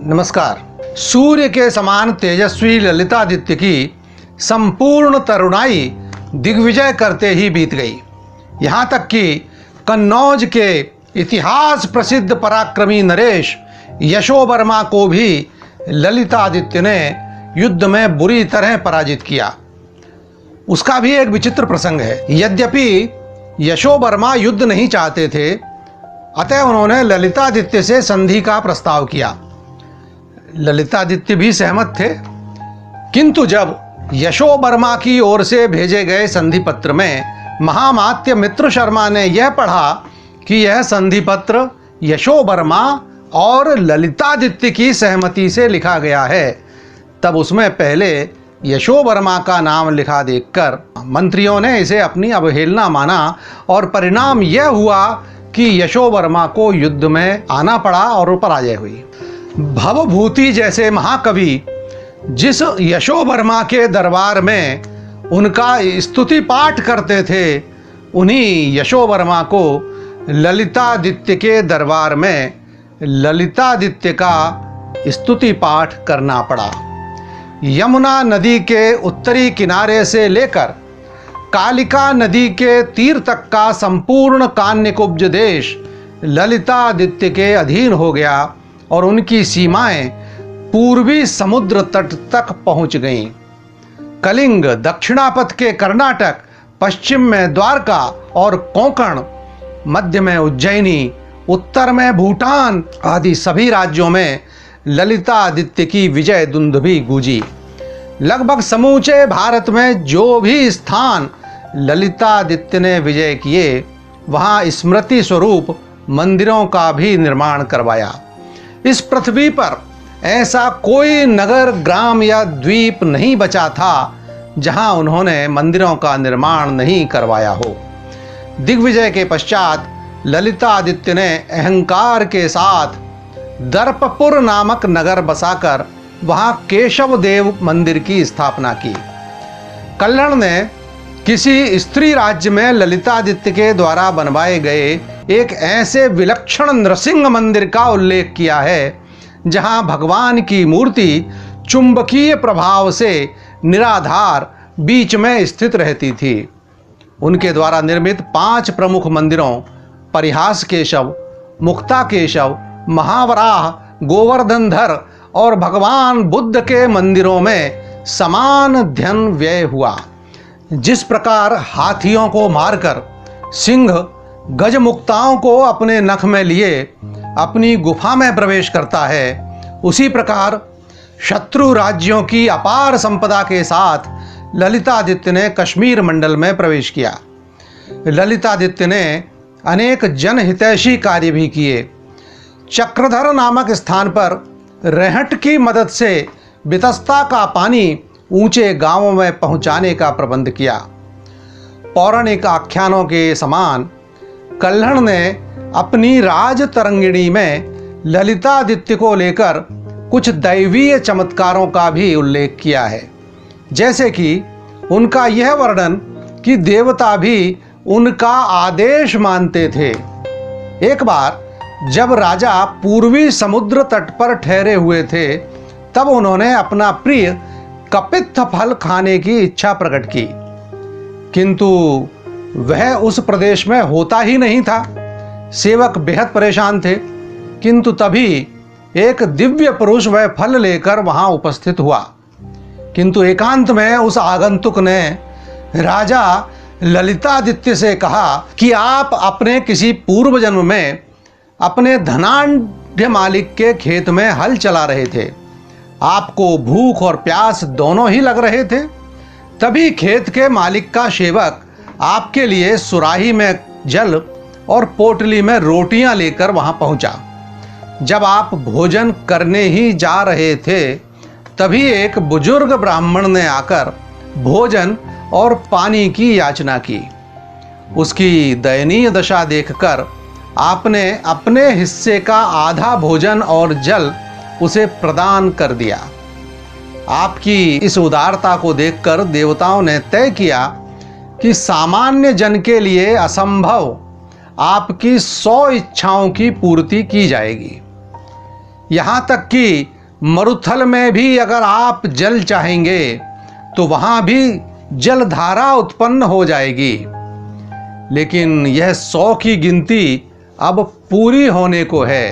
नमस्कार। सूर्य के समान तेजस्वी ललितादित्य की संपूर्ण तरुणाई दिग्विजय करते ही बीत गई। यहाँ तक कि कन्नौज के इतिहास प्रसिद्ध पराक्रमी नरेश यशोवर्मा को भी ललितादित्य ने युद्ध में बुरी तरह पराजित किया। उसका भी एक विचित्र प्रसंग है। यद्यपि यशोवर्मा युद्ध नहीं चाहते थे, अतः उन्होंने ललितादित्य से संधि का प्रस्ताव किया। ललितादित्य भी सहमत थे, किंतु जब यशोवर्मा की ओर से भेजे गए संधि पत्र में महामात्य मित्र शर्मा ने यह पढ़ा कि यह संधि पत्र यशोवर्मा और ललितादित्य की सहमति से लिखा गया है, तब उसमें पहले यशोवर्मा का नाम लिखा देखकर मंत्रियों ने इसे अपनी अवहेलना माना और परिणाम यह हुआ कि यशोवर्मा को युद्ध में आना पड़ा और पराजय हुई। भवभूति जैसे महाकवि जिस यशोवर्मा के दरबार में उनका स्तुति पाठ करते थे, उन्हीं यशोवर्मा को ललितादित्य के दरबार में ललितादित्य का स्तुति पाठ करना पड़ा। यमुना नदी के उत्तरी किनारे से लेकर कालिका नदी के तीर तक का संपूर्ण कान्यकुब्ज देश ललितादित्य के अधीन हो गया और उनकी सीमाएं पूर्वी समुद्र तट तक पहुंच गईं। कलिंग दक्षिणापथ के कर्नाटक, पश्चिम में द्वारका और कोंकण, मध्य में उज्जैनी, उत्तर में भूटान आदि सभी राज्यों में ललितादित्य की विजय दुंदुभी गूंजी। लगभग समूचे भारत में जो भी स्थान ललितादित्य ने विजय किए, वहां स्मृति स्वरूप मंदिरों का भी निर्माण करवाया। इस पृथ्वी पर ऐसा कोई नगर, ग्राम या द्वीप नहीं बचा था जहां उन्होंने मंदिरों का निर्माण नहीं करवाया हो। दिग्विजय के पश्चात ललितादित्य ने अहंकार के साथ दर्पपुर नामक नगर बसाकर वहां केशव देव मंदिर की स्थापना की। कल्हण ने किसी स्त्री राज्य में ललितादित्य के द्वारा बनवाए गए एक ऐसे विलक्षण नृसिंह मंदिर का उल्लेख किया है जहां भगवान की मूर्ति चुंबकीय प्रभाव से निराधार बीच में स्थित रहती थी। उनके द्वारा निर्मित 5 प्रमुख मंदिरों परिहास केशव, मुक्ता केशव, महावराह, गोवर्धनधर और भगवान बुद्ध के मंदिरों में समान धन व्यय हुआ। जिस प्रकार हाथियों को मारकर सिंह गजमुक्ताओं को अपने नख में लिए अपनी गुफा में प्रवेश करता है, उसी प्रकार शत्रु राज्यों की अपार संपदा के साथ ललितादित्य ने कश्मीर मंडल में प्रवेश किया। ललितादित्य ने अनेक जनहितैषी कार्य भी किए। चक्रधर नामक स्थान पर रहट की मदद से बितस्ता का पानी ऊंचे गांवों में पहुंचाने का प्रबंध किया। पौराणिक आख्यानों के समान कल्हण ने अपनी राज तरंगिणी में ललितादित्य को लेकर कुछ दैवीय चमत्कारों का भी उल्लेख किया है, जैसे कि उनका यह वर्णन कि देवता भी उनका आदेश मानते थे। एक बार जब राजा पूर्वी समुद्र तट पर ठहरे हुए थे, तब उन्होंने अपना प्रिय कपित्थ फल खाने की इच्छा प्रकट की, किंतु वह उस प्रदेश में होता ही नहीं था। सेवक बेहद परेशान थे, किंतु तभी एक दिव्य पुरुष वह फल लेकर वहां उपस्थित हुआ। किंतु एकांत में उस आगंतुक ने राजा ललितादित्य से कहा कि आप अपने किसी पूर्व जन्म में अपने धनाढ्य मालिक के खेत में हल चला रहे थे। आपको भूख और प्यास दोनों ही लग रहे थे। तभी खेत के मालिक का सेवक आपके लिए सुराही में जल और पोटली में रोटियां लेकर वहां पहुंचा। जब आप भोजन करने ही जा रहे थे, तभी एक बुजुर्ग ब्राह्मण ने आकर भोजन और पानी की याचना की। उसकी दयनीय दशा देखकर आपने अपने हिस्से का आधा भोजन और जल उसे प्रदान कर दिया। आपकी इस उदारता को देखकर देवताओं ने तय किया कि सामान्य जन के लिए असंभव आपकी 100 इच्छाओं की पूर्ति की जाएगी। यहाँ तक कि मरुथल में भी अगर आप जल चाहेंगे तो वहाँ भी जलधारा उत्पन्न हो जाएगी। लेकिन यह 100 की गिनती अब पूरी होने को है,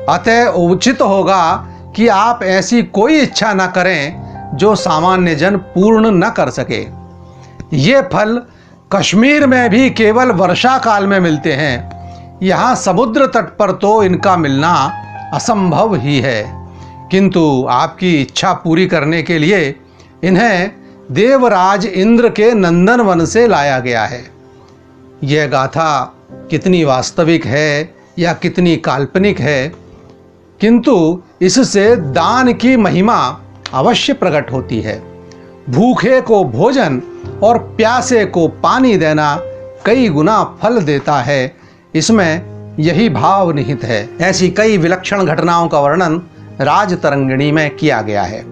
अतः उचित होगा कि आप ऐसी कोई इच्छा न करें जो सामान्य जन पूर्ण न कर सके। ये फल कश्मीर में भी केवल वर्षा काल में मिलते हैं। यहाँ समुद्र तट पर तो इनका मिलना असंभव ही है, किंतु आपकी इच्छा पूरी करने के लिए इन्हें देवराज इंद्र के नंदनवन से लाया गया है। यह गाथा कितनी वास्तविक है या कितनी काल्पनिक है, किंतु इससे दान की महिमा अवश्य प्रकट होती है। भूखे को भोजन और प्यासे को पानी देना कई गुना फल देता है, इसमें यही भाव निहित है। ऐसी कई विलक्षण घटनाओं का वर्णन राजतरंगिणी में किया गया है।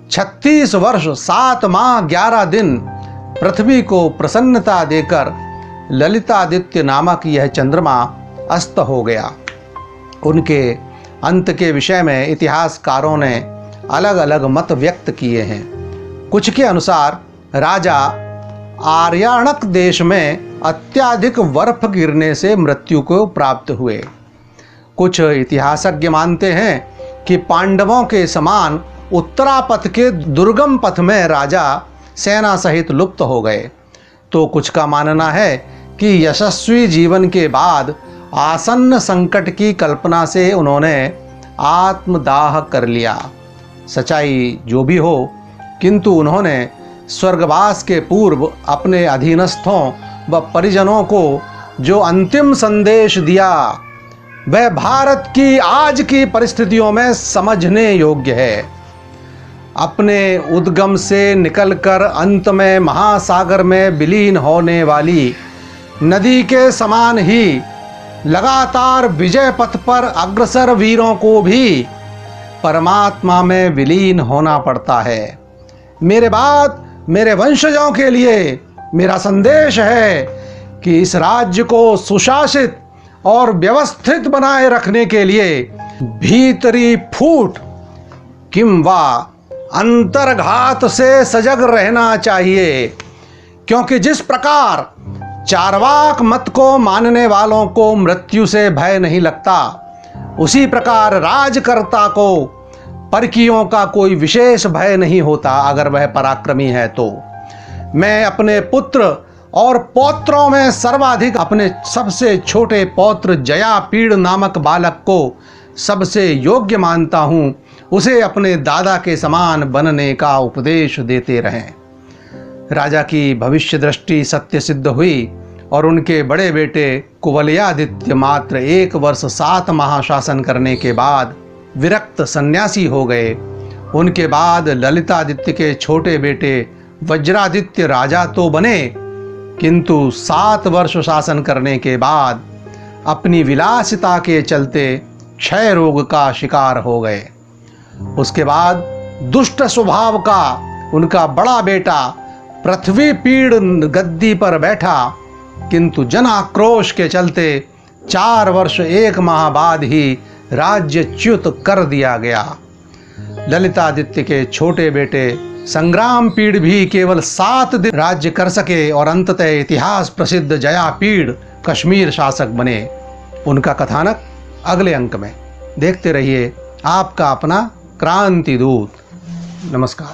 36 वर्ष 7 माह 11 दिन पृथ्वी को प्रसन्नता देकर ललितादित्य नामक यह चंद्रमा अस्त हो गया। उनके अंत के विषय में इतिहासकारों ने अलग अलग मत व्यक्त किए हैं। कुछ के अनुसार राजा आर्याणक देश में अत्याधिक बर्फ गिरने से मृत्यु को प्राप्त हुए। कुछ इतिहासज्ञ मानते हैं कि पांडवों के समान उत्तरापथ के दुर्गम पथ में राजा सेना सहित लुप्त हो गए, तो कुछ का मानना है कि यशस्वी जीवन के बाद आसन्न संकट की कल्पना से उन्होंने आत्मदाह कर लिया। सच्चाई जो भी हो, किंतु उन्होंने स्वर्गवास के पूर्व अपने अधीनस्थों व परिजनों को जो अंतिम संदेश दिया वह भारत की आज की परिस्थितियों में समझने योग्य है। अपने उद्गम से निकलकर अंत में महासागर में विलीन होने वाली नदी के समान ही लगातार विजय पथ पर अग्रसर वीरों को भी परमात्मा में विलीन होना पड़ता है। मेरे बाद मेरे वंशजों के लिए मेरा संदेश है कि इस राज्य को सुशासित और व्यवस्थित बनाए रखने के लिए भीतरी फूट किंवा अंतर्घात से सजग रहना चाहिए, क्योंकि जिस प्रकार चार्वाक मत को मानने वालों को मृत्यु से भय नहीं लगता, उसी प्रकार राजकर्ता को परकियों का कोई विशेष भय नहीं होता अगर वह पराक्रमी है तो। मैं अपने पुत्र और पौत्रों में सर्वाधिक अपने सबसे छोटे पौत्र जयापीड़ नामक बालक को सबसे योग्य मानता हूँ। उसे अपने दादा के समान बनने का उपदेश देते रहें। राजा की भविष्य दृष्टि सत्य सिद्ध हुई और उनके बड़े बेटे कुवलयादित्य मात्र 1 वर्ष 7 माह शासन करने के बाद विरक्त सन्यासी हो गए। उनके बाद ललितादित्य के छोटे बेटे वज्रादित्य राजा तो बने, किंतु 7 वर्ष शासन करने के बाद अपनी विलासिता के चलते क्षय रोग का शिकार हो गए। उसके बाद दुष्ट स्वभाव का उनका बड़ा बेटा पृथ्वी पीड़ गद्दी पर बैठा, किंतु जन आक्रोश के चलते 4 वर्ष 1 माह बाद ही राज्यच्युत कर दिया गया। ललितादित्य के छोटे बेटे संग्रामपीड़ भी केवल 7 दिन राज्य कर सके और अंततः इतिहास प्रसिद्ध जयापीड़ कश्मीर शासक बने। उनका कथानक अगले अंक में। देखते रहिए आपका अपना क्रांति दूत। नमस्कार।